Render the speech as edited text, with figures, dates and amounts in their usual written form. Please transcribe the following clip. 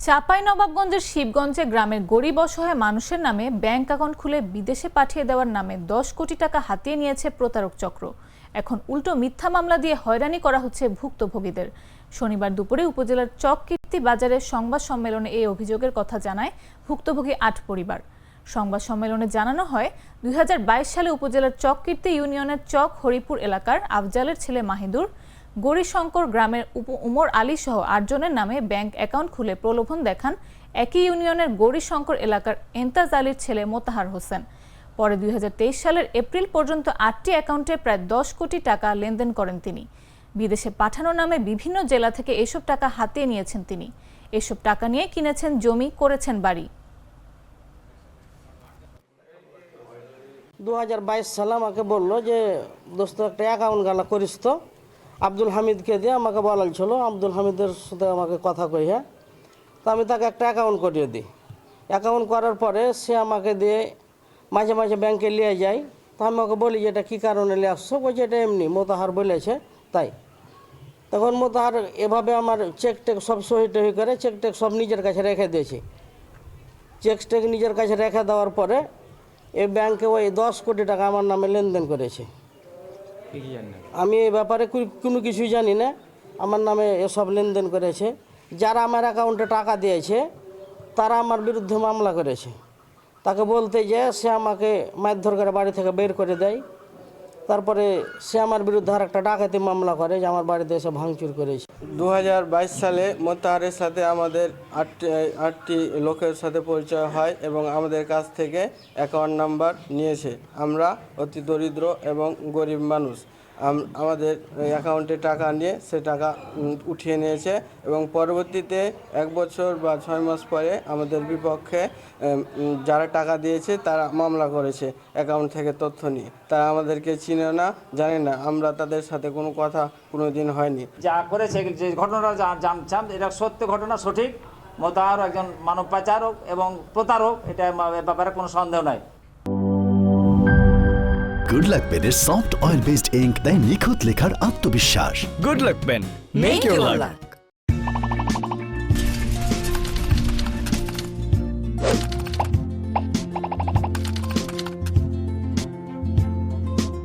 চাঁপাইনবাবগঞ্জের শিবগঞ্জে গ্রামের গরিব অসহায় মানুষের নামে ব্যাংক অ্যাকাউন্ট খুলে বিদেশে পাঠিয়ে দেওয়ার নামে 10 কোটি টাকা হাতিয়ে নিয়েছে প্রতারক চক্র। এখন উল্টো মিথ্যা মামলা দিয়ে হয়রানি করা হচ্ছে ভুক্তভোগীদের। শনিবার দুপুরে উপজেলার চককীর্তি বাজারের সংবাদ সম্মেলনে এই অভিযোগের কথা জানায় ভুক্তভোগী 8 পরিবার। সংবাদ সম্মেলনে জানানো হয়, 2022 সালে উপজেলার চককীর্তি ইউনিয়নের চক হরিপুর এলাকার আফজালের ছেলে মাহিদুর, গৌরীশঙ্কর গ্রামের উমর আলী সহ 8 জনের নামে ব্যাংক অ্যাকাউন্ট খুলে প্রলোভন দেখান একই ইউনিয়নের গৌরীশঙ্কর এলাকার এন্তাজ আলীর ছেলে মোতাহার হোসেন। পরে 2023 সালের এপ্রিল পর্যন্ত 8টি অ্যাকাউন্টে প্রায় 10 কোটি টাকা লেনদেন করেন তিনি। বিদেশে পাঠানোর নামে বিভিন্ন জেলা থেকে এসব টাকা হাতিয়ে নিয়েছেন তিনি। এসব টাকা নিয়ে কিনেছেন জমি, করেছেন বাড়ি। 2022 সালে আমাকে বললো যে দোস্ত একটা অ্যাকাউন্ট গালা করিস তো। আব্দুল হামিদকে দিয়ে আমাকে বলাল ছিল, আব্দুল হামিদের সাথে আমাকে কথা কই। হ্যাঁ, তো আমি তাকে একটা অ্যাকাউন্ট করিয়ে দিই। অ্যাকাউন্ট করার পরে সে আমাকে দিয়ে মাঝে মাঝে ব্যাংকে নিয়ে যায়। তো আমি ওকে বলি যে এটা কী কারণে নিয়ে আসছো, বলছে এটা এমনি মোতাহার বলেছে তাই। তখন মোতাহার এভাবে আমার চেক টেক সব সহি টহি করে চেক টেক সব নিজের কাছে রেখে দিয়েছি। চেক টেক নিজের কাছে রেখে দেওয়ার পরে এই ব্যাংকে ওই 10 কোটি টাকা আমার নামে লেনদেন করেছে। আমি এই ব্যাপারে কোনো কিছুই জানি না, আমার নামে এসব লেনদেন করেছে। যারা আমার অ্যাকাউন্টে টাকা দিয়েছে তারা আমার বিরুদ্ধে মামলা করেছে। তাকে বলতে যে সে আমাকে মারধর করে বাড়ি থেকে বের করে দেয়। তারপরে সে আমার বিরুদ্ধে আর একটা ডাকাতি মামলা করে যে আমার বাড়িতে এসে ভাঙচুর করেছে। 2022 সালে মোতাহারের সাথে আমাদের আটটি লোকের সাথে পরিচয় হয় এবং আমাদের কাছ থেকে অ্যাকাউন্ট নাম্বার নিয়েছে। আমরা অতি দরিদ্র এবং গরিব মানুষ। আমাদের অ্যাকাউন্টে টাকা নিয়ে সে টাকা উঠিয়ে নিয়েছে এবং পরবর্তীতে 1 বছর বা 6 মাস পরে আমাদের বিপক্ষে যারা টাকা দিয়েছে তারা মামলা করেছে অ্যাকাউন্ট থেকে তথ্য নিয়ে। তারা আমাদেরকে চিনে না, জানে না, আমরা তাদের সাথে কোনো কথা কোনো দিন হয়নি। যা করেছে, যে ঘটনাটা জানতাম এটা সত্য ঘটনা, সঠিক। মোতাহার একজন মানব পাচারক এবং প্রতারক, এটা ব্যাপারে কোনো সন্দেহ নাই। গুড লাক পেনের সফট অয়েল বেসড ইঙ্ক দেয় নিখুঁত লেখার আত্মবিশ্বাস। Good luck pen. Make your luck.